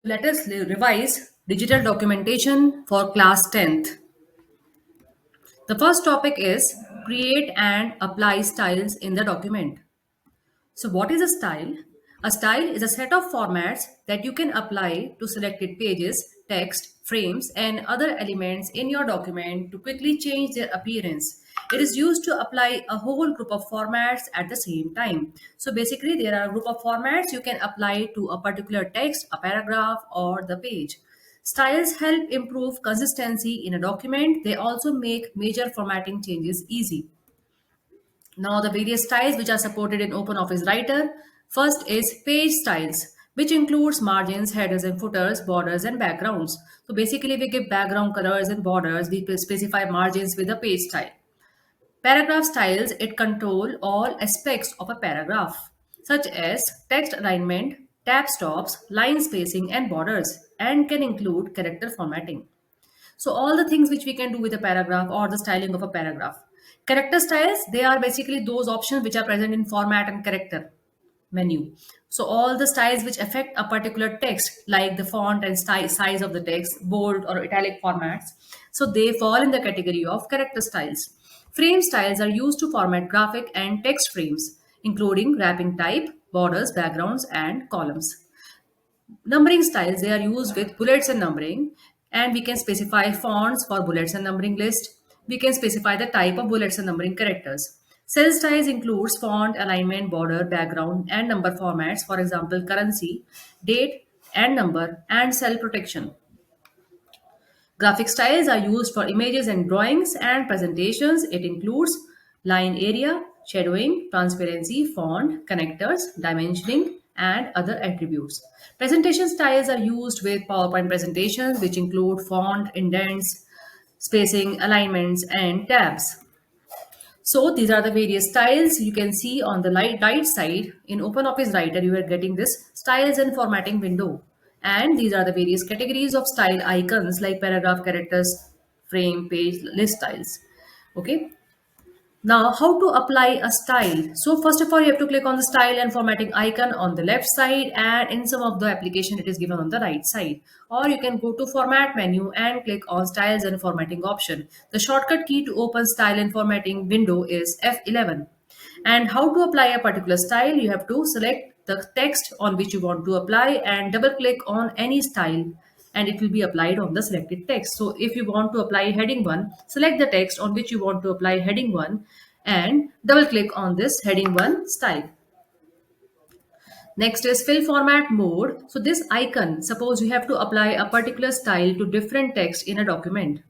Let us revise digital documentation for class 10th. The first topic is create and apply styles in the document. So, what is a style? A style is a set of formats that you can apply to selected pages, text, frames, and other elements in your document to quickly change their appearance. It is used to apply a whole group of formats at the same time. So, basically, there are a group of formats you can apply to a particular text, a paragraph, or the page. Styles help improve consistency in a document. They also make major formatting changes easy. Now, the various styles which are supported in OpenOffice Writer. First is page styles, which includes margins, headers and footers, borders and backgrounds. So basically, we give background colors and borders. We specify margins with the page style. Paragraph styles, it control all aspects of a paragraph, such as text alignment, tab stops, line spacing, and borders, and can include character formatting. So all the things which we can do with a paragraph or the styling of a paragraph. Character styles, they are basically those options which are present in format and character menu. So all the styles which affect a particular text, like the font and size of the text, bold or italic formats, so they fall in the category of character styles. Frame styles are used to format graphic and text frames, including wrapping type, borders, backgrounds, and columns. Numbering styles, they are used with bullets and numbering, and we can specify fonts for bullets and numbering list. We can specify the type of bullets and numbering characters. Cell styles includes font, alignment, border, background, and number formats. For example, currency, date, and number, and cell protection. Graphic styles are used for images and drawings and presentations. It includes line area, shadowing, transparency, font, connectors, dimensioning, and other attributes. Presentation styles are used with PowerPoint presentations, which include font, indents, spacing, alignments, and tabs. So these are the various styles you can see on the right side. In OpenOffice Writer, you are getting this styles and formatting window. And these are the various categories of style icons like paragraph, characters, frame, page, list styles. Okay. Now, how to apply a style? So first of all, you have to click on the style and formatting icon on the left side, and in some of the application it is given on the right side. Or you can go to format menu and click on styles and formatting option. The shortcut key to open style and formatting window is F11. And how to apply a particular style? You have to select the text on which you want to apply and double click on any style, and it will be applied on the selected text. So if you want to apply heading 1, select the text on which you want to apply heading 1 and double click on this heading 1 style. Next is fill format mode. So this icon, suppose you have to apply a particular style to different text in a document.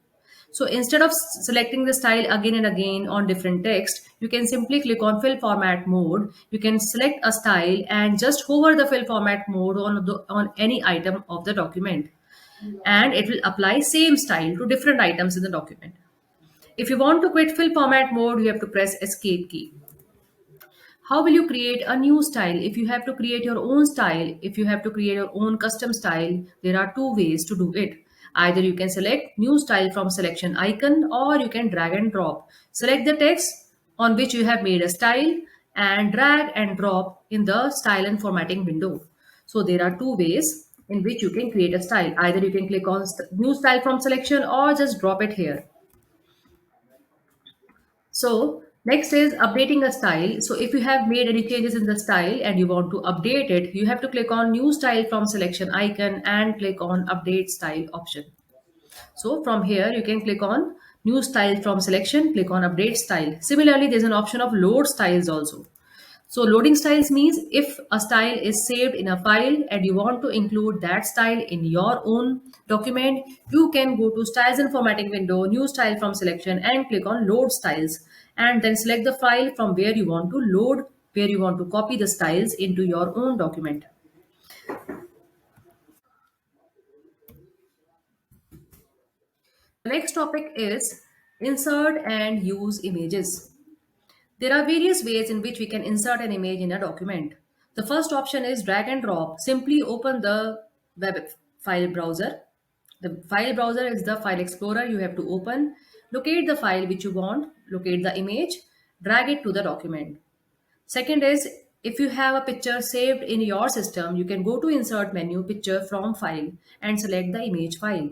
So instead of selecting the style again and again on different text, you can simply click on fill format mode. You can select a style and just hover the fill format mode on any item of the document, and it will apply same style to different items in the document. If you want to quit fill format mode, you have to press escape key. How will you create a new style? If you have to create your own style, if you have to create your own custom style, there are two ways to do it. Either you can select new style from selection icon, or you can drag and drop. Select the text on which you have made a style and drag and drop in the style and formatting window. So there are two ways in which you can create a style. Either you can click on new style from selection or just drop it here. So next is updating a style. So if you have made any changes in the style and you want to update it, you have to click on new style from selection icon and click on update style option. So from here you can click on new style from selection, click on update style. Similarly, there's an option of load styles also. So loading styles means if a style is saved in a file and you want to include that style in your own document, you can go to styles and formatting window, new style from selection, and click on load styles, and then select the file from where you want to load, where you want to copy the styles into your own document. The next topic is insert and use images. There are various ways in which we can insert an image in a document. The first option is drag and drop. Simply open the web file browser. The file browser is the file explorer you have to open. Locate the file which you want, locate the image, drag it to the document. Second is If you have a picture saved in your system, you can go to Insert menu, Picture from File, and select the image file.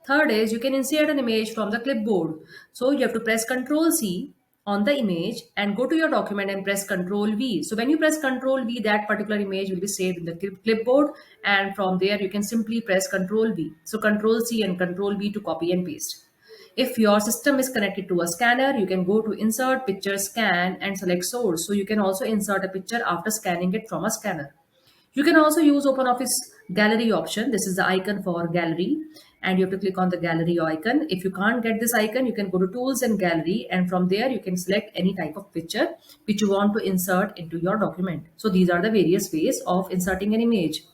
Third is you can insert an image from the clipboard. So you have to press Ctrl C on the image and go to your document and press Ctrl V. So when you press Ctrl V, that particular image will be saved in the clipboard, and from there you can simply press Ctrl V. So Ctrl C and Ctrl V to copy and paste. If your system is connected to a scanner, you can go to Insert Picture Scan and select Source. So you can also insert a picture after scanning it from a scanner. You can also use OpenOffice gallery option. This is the icon for gallery, and you have to click on the gallery icon. If you can't get this icon, you can go to tools and gallery, and from there you can select any type of picture which you want to insert into your document. So these are the various ways of inserting an image.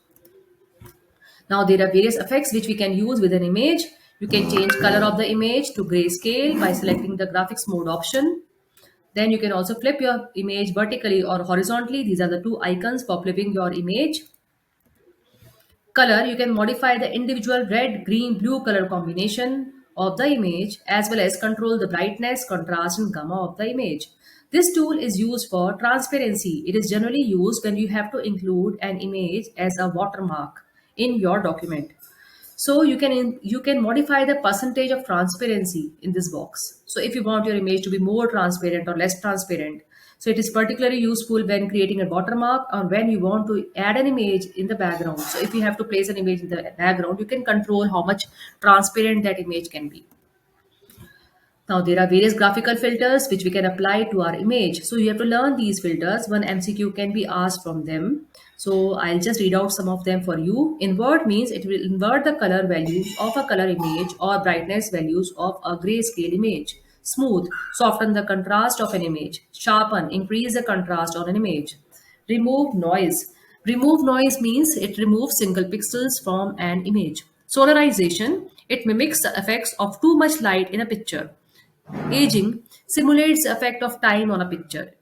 Now there are various effects which we can use with an image. You can change color of the image to grayscale by selecting the graphics mode option. Then you can also flip your image vertically or horizontally. These are the two icons for flipping your image. Color, you can modify the individual red, green, blue color combination of the image as well as control the brightness, contrast and gamma of the image. This tool is used for transparency. It is generally used when you have to include an image as a watermark in your document. So you can modify the percentage of transparency in this box. So if you want your image to be more transparent or less transparent, so it is particularly useful when creating a watermark or when you want to add an image in the background. So if you have to place an image in the background, you can control how much transparent that image can be. Now there are various graphical filters which we can apply to our image. So you have to learn these filters. One MCQ can be asked from them. So I'll just read out some of them for you. Invert means it will invert the color values of a color image or brightness values of a grayscale image. Smooth, soften the contrast of an image. Sharpen, increase the contrast on an image. Remove noise. Remove noise means it removes single pixels from an image. Solarization, it mimics the effects of too much light in a picture. Aging simulates the effect of time on a picture.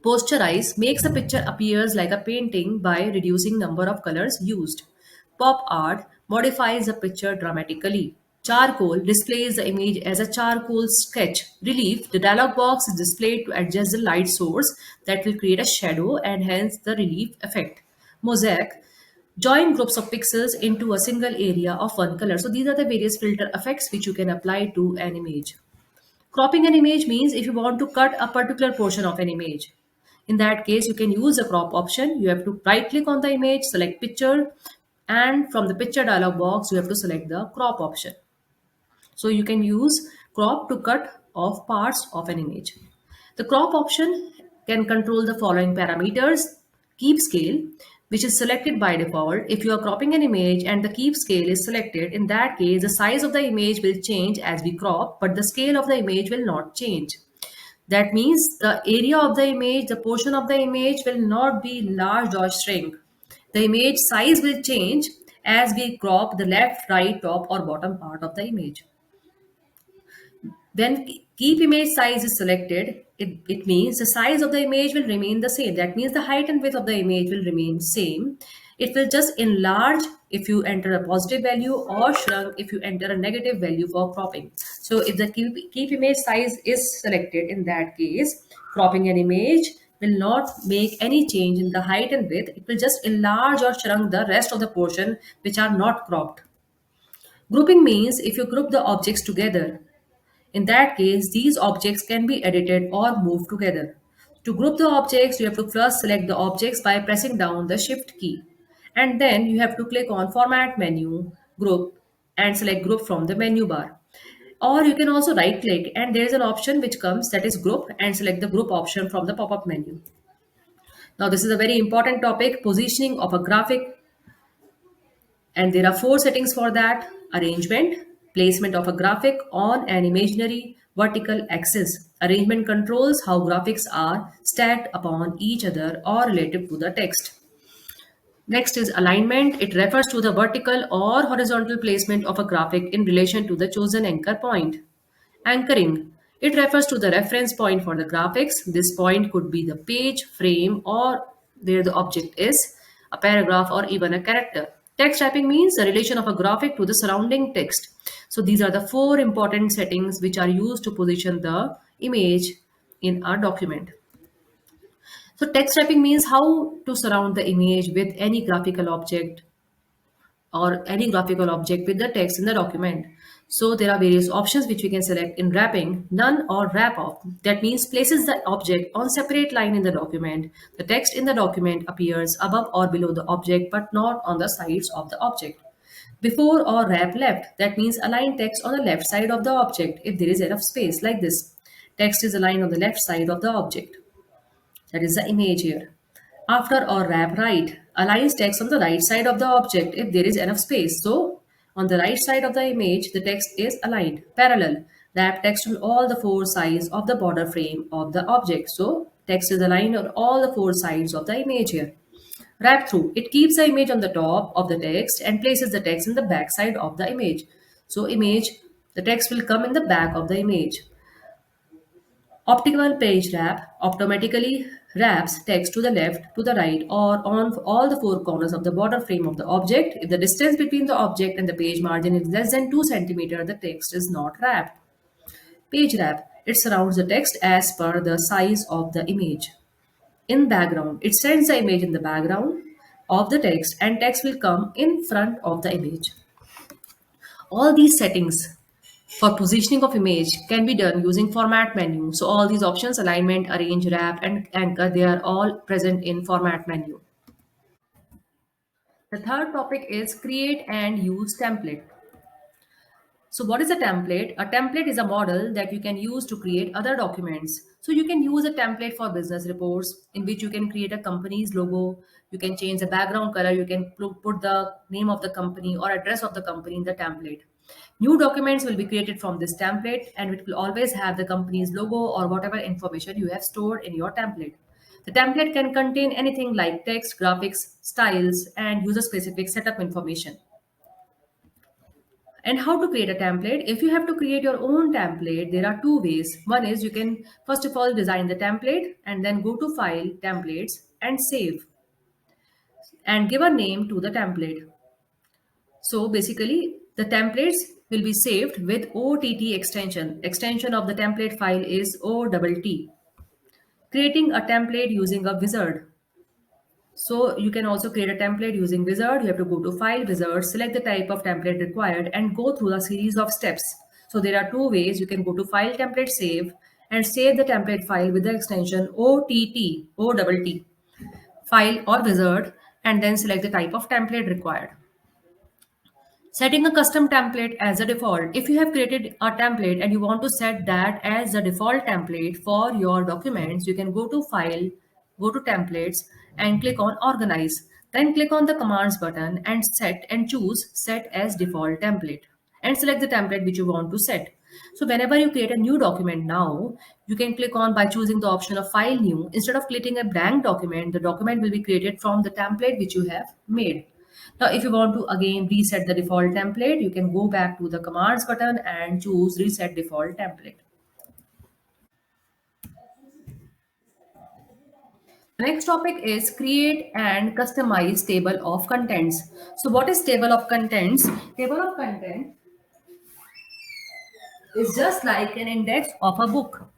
Posterize makes a picture appears like a painting by reducing number of colors used. Pop art modifies a picture dramatically. Charcoal displays the image as a charcoal sketch. Relief, the dialog box is displayed to adjust the light source that will create a shadow and hence the relief effect. Mosaic, join groups of pixels into a single area of one color. So these are the various filter effects which you can apply to an image. Cropping an image means if you want to cut a particular portion of an image. In that case, you can use the crop option. You have to right click on the image, select picture, and from the picture dialog box, you have to select the crop option. So you can use crop to cut off parts of an image. The crop option can control the following parameters. Keep scale, which is selected by default. If you are cropping an image and the keep scale is selected, in that case, the size of the image will change as we crop, but the scale of the image will not change. That means the area of the image, the portion of the image will not be enlarged or shrink. The image size will change as we crop the left, right, top or bottom part of the image. When keep image size is selected, it means the size of the image will remain the same. That means the height and width of the image will remain same. It will just enlarge if you enter a positive value or shrunk if you enter a negative value for cropping. So if the keep image size is selected, in that case, cropping an image will not make any change in the height and width. It will just enlarge or shrunk the rest of the portion which are not cropped. Grouping means if you group the objects together, in that case, these objects can be edited or moved together. To group the objects, you have to first select the objects by pressing down the Shift key. And then you have to click on Format menu, Group, and select Group from the menu bar. Or you can also right click and there is an option which comes, that is Group, and select the Group option from the pop-up menu. Now this is a very important topic, positioning of a graphic, and there are four settings for that: arrangement, placement of a graphic on an imaginary vertical axis. Arrangement controls how graphics are stacked upon each other or relative to the text. Next is alignment. It refers to the vertical or horizontal placement of a graphic in relation to the chosen anchor point. Anchoring. It refers to the reference point for the graphics. This point could be the page, frame, or where the object is, a paragraph, or even a character. Text wrapping means the relation of a graphic to the surrounding text. So these are the four important settings which are used to position the image in our document. So text wrapping means how to surround the image with any graphical object or any graphical object with the text in the document. So there are various options which we can select in wrapping, none or wrap off. That means places the object on separate line in the document. The text in the document appears above or below the object but not on the sides of the object. Before or wrap left, that means align text on the left side of the object if there is enough space like this. Text is aligned on the left side of the object. That is the image here. After or wrap right, aligns text on the right side of the object if there is enough space. So, on the right side of the image, the text is aligned. Parallel, wrap text on all the four sides of the border frame of the object. So, text is aligned on all the four sides of the image here. Wrap through, it keeps the image on the top of the text and places the text in the back side of the image. So, the text will come in the back of the image. Optical page wrap automatically wraps text to the left, to the right, or on all the four corners of the border frame of the object. If the distance between the object and the page margin is less than 2 cm, the text is not wrapped. Page wrap. It surrounds the text as per the size of the image. In background, it sends the image in the background of the text and text will come in front of the image. All these settings for positioning of image can be done using format menu. So all these options, alignment, arrange, wrap, and anchor, they are all present in format menu. The third topic is create and use template. So what is a template? A template is a model that you can use to create other documents. So you can use a template for business reports in which you can create a company's logo. You can change the background color. You can put the name of the company or address of the company in the template. New documents will be created from this template and it will always have the company's logo or whatever information you have stored in your template. The template can contain anything like text, graphics, styles, and user specific setup information. And how to create a template? If you have to create your own template, there are two ways. One is you can first of all design the template and then go to file, templates, and save and give a name to the template. So basically the templates will be saved with OTT extension. Extension of the template file is OTT. Creating a template using a wizard. So you can also create a template using wizard. You have to go to file, wizard, select the type of template required and go through a series of steps. So there are two ways. You can go to file, template, save and save the template file with the extension OTT, file or wizard, and then select the type of template required. Setting a custom template as a default. If you have created a template and you want to set that as the default template for your documents, you can go to file, go to templates and click on organize. Then click on the commands button and set and choose set as default template and select the template which you want to set. So whenever you create a new document now, you can click on by choosing the option of file new. Instead of creating a blank document, the document will be created from the template which you have made. Now, if you want to again reset the default template, you can go back to the commands button and choose reset default template. The next topic is create and customize table of contents. So what is table of contents? Table of content is just like an index of a book.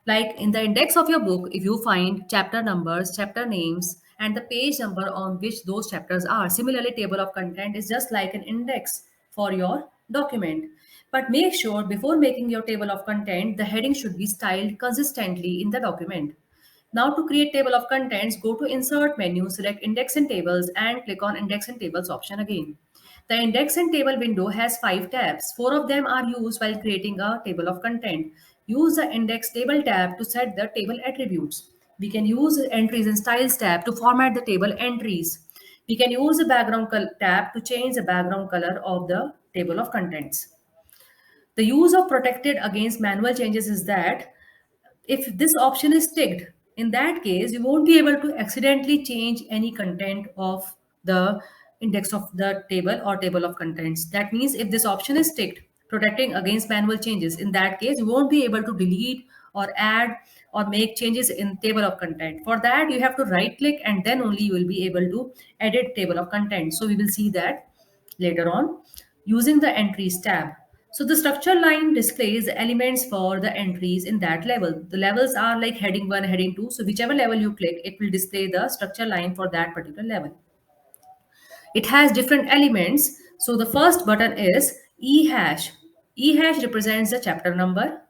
Like in the index of your book, if you find chapter numbers, chapter names, and the page number on which those chapters are. Similarly, table of content is just like an index for your document. But make sure before making your table of content, the heading should be styled consistently in the document. Now to create table of contents, go to insert menu, select index and tables and click on index and tables option again. The index and table window has 5 tabs. 4 of them are used while creating a table of content. Use the index table tab to set the table attributes. We can use the entries and styles tab to format the table entries. We can use the background tab to change the background color of the table of contents. The use of protected against manual changes is that if this option is ticked, in that case, you won't be able to accidentally change any content of the index of the table or table of contents. That means if this option is ticked, protecting against manual changes, in that case, you won't be able to delete or add or make changes in table of content. For that, you have to right click and then only you will be able to edit table of content. So we will see that later on using the entries tab. So the structure line displays the elements for the entries in that level. The levels are like heading 1, heading 2. So whichever level you click, it will display the structure line for that particular level. It has different elements. So the first button is E hash. E hash represents the chapter number.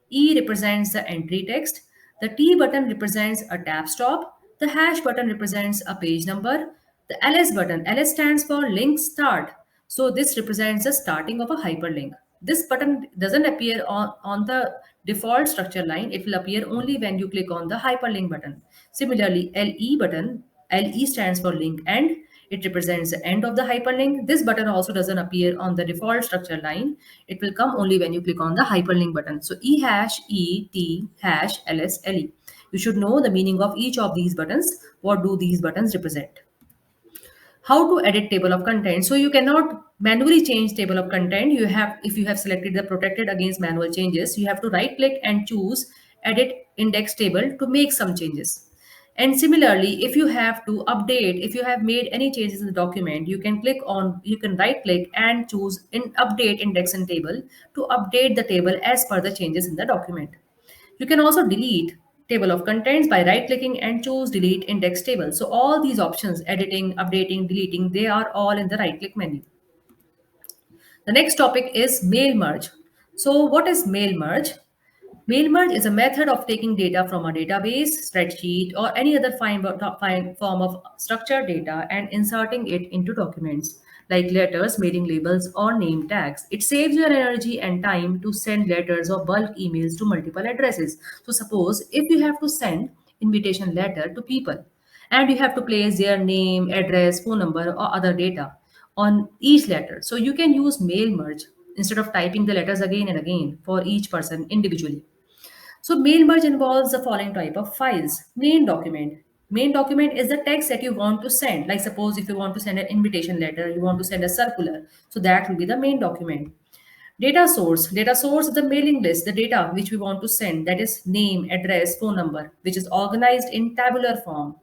E represents the entry text. The T button represents a tab stop. The hash button represents a page number. The LS button, LS stands for link start. So this represents the starting of a hyperlink. This button doesn't appear on the default structure line. It will appear only when you click on the hyperlink button. Similarly, LE button, LE stands for link end. It represents the end of the hyperlink. This button also doesn't appear on the default structure line. It will come only when you click on the hyperlink button. So E hash, E, T, hash, LS, LE. You should know the meaning of each of these buttons. What do these buttons represent? How to edit table of content. So you cannot manually change table of content. You have, if you have selected the protected against manual changes, you have to right click and choose edit index table to make some changes. And similarly, if you have to update, if you have made any changes in the document, you can right click and choose in update index and table to update the table as per the changes in the document. You can also delete table of contents by right clicking and choose delete index table. So all these options, editing, updating, deleting, they are all in the right click menu. The next topic is mail merge. So what is mail merge? Mail merge is a method of taking data from a database, spreadsheet, or any other fine form of structured data and inserting it into documents like letters, mailing labels, or name tags. It saves your energy and time to send letters or bulk emails to multiple addresses. So suppose if you have to send invitation letter to people and you have to place their name, address, phone number, or other data on each letter. So you can use mail merge instead of typing the letters again and again for each person individually. So mail merge involves the following type of files. Main document. Main document is the text that you want to send. Like suppose if you want to send an invitation letter, you want to send a circular. So that will be the main document. Data source. Data source is the mailing list, the data which we want to send. That is name, address, phone number, which is organized in tabular form.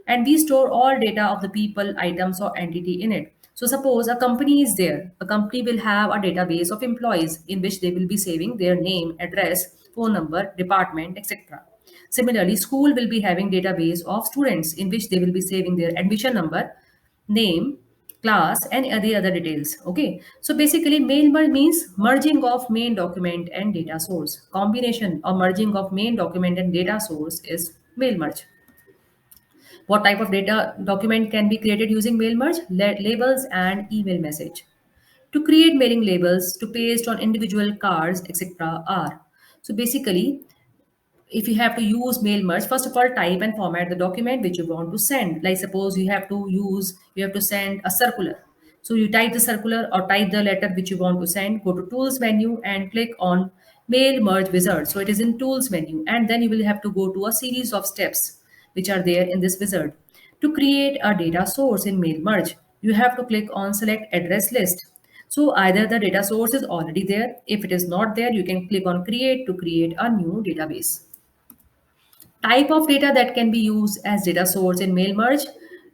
And we store all data of the people, items, or entity in it. So suppose a company is there. A company will have a database of employees in which they will be saving their name, address, phone number, department, etc. Similarly, school will be having database of students in which they will be saving their admission number, name, class, and the other details. Okay. So basically, mail merge means merging of main document and data source. Combination or merging of main document and data source is mail merge. What type of data document can be created using mail merge? Labels and email message. To create mailing labels to paste on individual cards, etc. are. So basically, if you have to use mail merge, first of all type and format the document which you want to send. Like suppose you have to send a circular. So you type the circular or type the letter which you want to send, go to tools menu and click on mail merge wizard. So it is in tools menu, and then you will have to go to a series of steps which are there in this wizard. To create a data source in mail merge, you have to click on select address list. So either the data source is already there. If it is not there, you can click on create to create a new database. Type of data that can be used as data source in mail merge.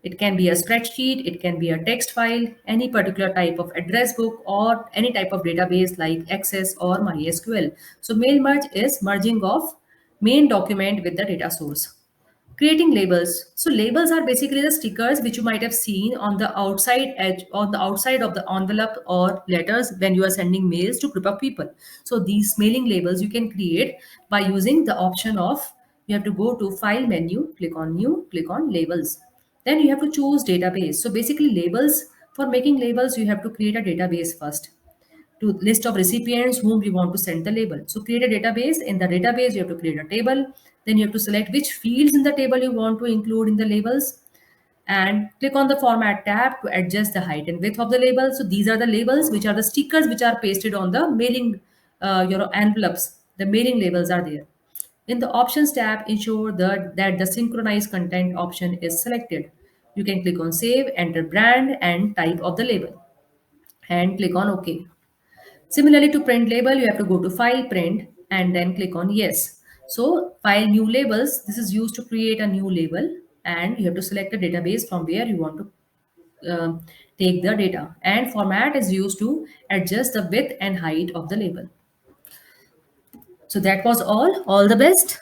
It can be a spreadsheet, it can be a text file, any particular type of address book, or any type of database like Access or MySQL. So mail merge is merging of main document with the data source. Creating labels. So labels are basically the stickers which you might have seen on the outside edge, on the outside of the envelope or letters when you are sending mails to group of people. So these mailing labels you can create by using the option of, you have to go to file menu, click on new, click on labels. Then you have to choose database. So basically labels, for making labels you have to create a database first to list of recipients whom we want to send the label. So create a database. In the database, you have to create a table. Then you have to select which fields in the table you want to include in the labels and click on the format tab to adjust the height and width of the label. So these are the labels, which are the stickers which are pasted on the mailing your envelopes. The mailing labels are there. In the options tab, ensure that the synchronize content option is selected. You can click on save, enter brand and type of the label and click on OK. Similarly, to print label, you have to go to File, Print, and then click on Yes. So, File New Labels, this is used to create a new label, and you have to select a database from where you want to um, take the data. And format is used to adjust the width and height of the label. So that was all. All the best.